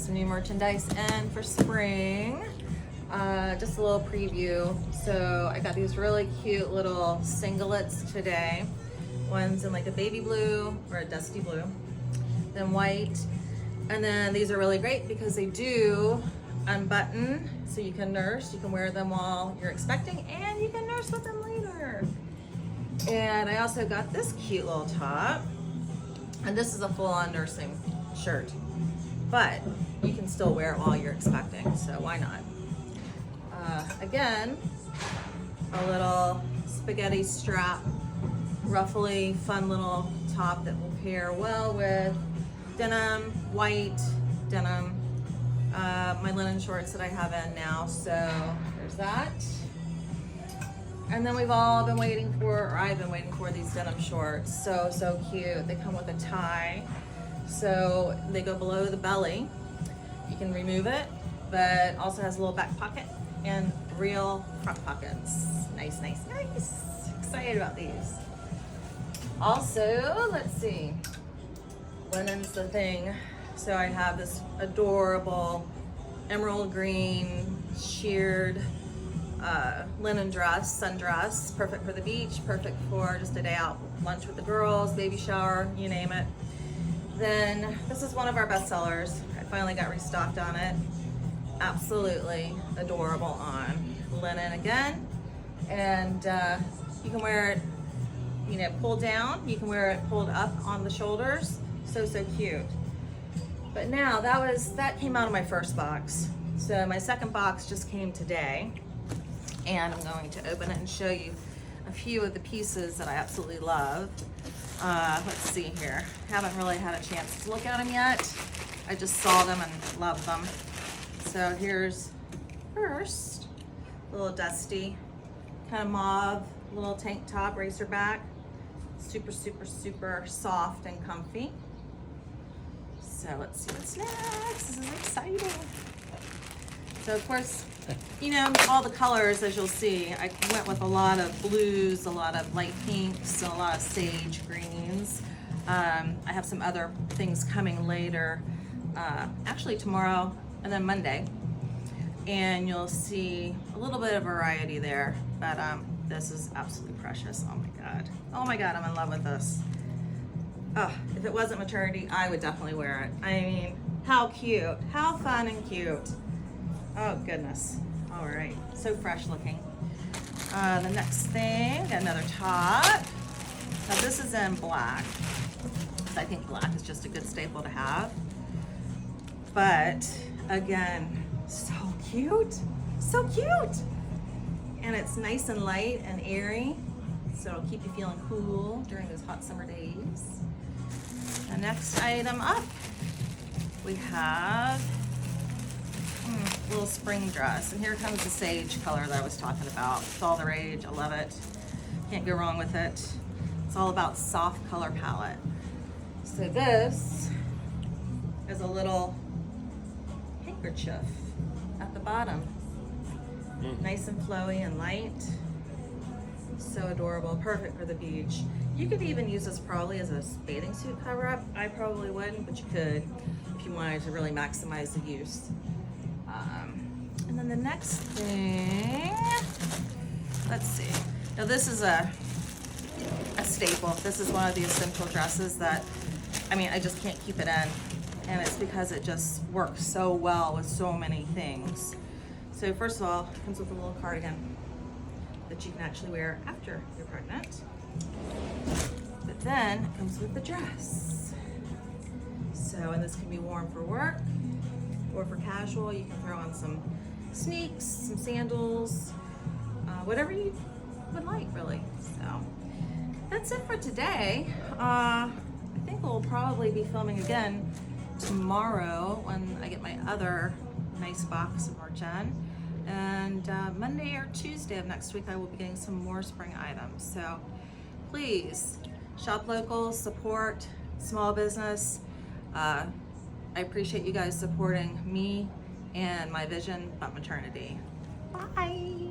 got some new merchandise in for spring. Just a little preview. So I got these really cute little singlets today. One's in like a baby blue or a dusty blue, then white. And then these are really great because they do unbutton, so you can nurse. You can wear them while you're expecting, and you can nurse with them later. And I also got this cute little top, and this is a full-on nursing shirt, but you can still wear it while you're expecting, so why not? Again, a little spaghetti strap, ruffly, fun little top that will pair well with denim, white denim, my linen shorts that I have in now, so there's that. And then we've all been waiting for, or I've been waiting for, these denim shorts. So cute. They come with a tie, so they go below the belly. You can remove it, but also has a little back pocket and real front pockets. Nice. Excited about these. Also, let's see, linen's the thing. So I have this adorable emerald green sheared linen dress, sundress, perfect for the beach, perfect for just a day out, lunch with the girls, baby shower, you name it. Then this is one of our best sellers. I finally got restocked on it. Absolutely adorable on linen again. And you can wear it, you know, pulled down. You can wear it pulled up on the shoulders. So cute. But now that came out of my first box. So my second box just came today, and I'm going to open it and show you a few of the pieces that I absolutely love. Let's see here. Haven't really had a chance to look at them yet. I just saw them and loved them. So here's first, a little dusty, kind of mauve, little tank top, racer back. Super soft and comfy. So let's see what's next. This is exciting. So of course, you know, all the colors, as you'll see, I went with a lot of blues, a lot of light pinks, and a lot of sage greens. I have some other things coming later, actually tomorrow and then Monday. And you'll see a little bit of variety there, but this is absolutely precious. Oh my God, I'm in love with this. Oh, if it wasn't maternity, I would definitely wear it. I mean, how cute, how fun and cute. Oh goodness. All right, so fresh looking. The next thing, got another top. Now this is in black. I think black is just a good staple to have. But again, so cute. And it's nice and light and airy, so it'll keep you feeling cool during those hot summer days. The next item up, we have a little spring dress. And here comes the sage color that I was talking about. It's all the rage, I love it. Can't go wrong with it. It's all about soft color palette. So this is a little handkerchief at the bottom. Nice and flowy and light. So adorable, perfect for the beach. You could even use this probably as a bathing suit cover up. I probably wouldn't, but you could if you wanted to really maximize the use. And then the next thing, let's see. Now this is a staple. This is one of the essential dresses that, I mean, I just can't keep it in. And it's because it just works so well with so many things. So first of all, it comes with a little cardigan that you can actually wear after you're pregnant. But then it comes with the dress. So, and this can be worn for work or for casual. You can throw on some sneaks, some sandals, whatever you would like, really. So that's it for today. I think we'll probably be filming again tomorrow when I get my other nice box of merch in. And Monday or Tuesday of next week, I will be getting some more spring items. So please shop local, support small business. I appreciate you guys supporting me and my vision, Bump Maternity. Bye.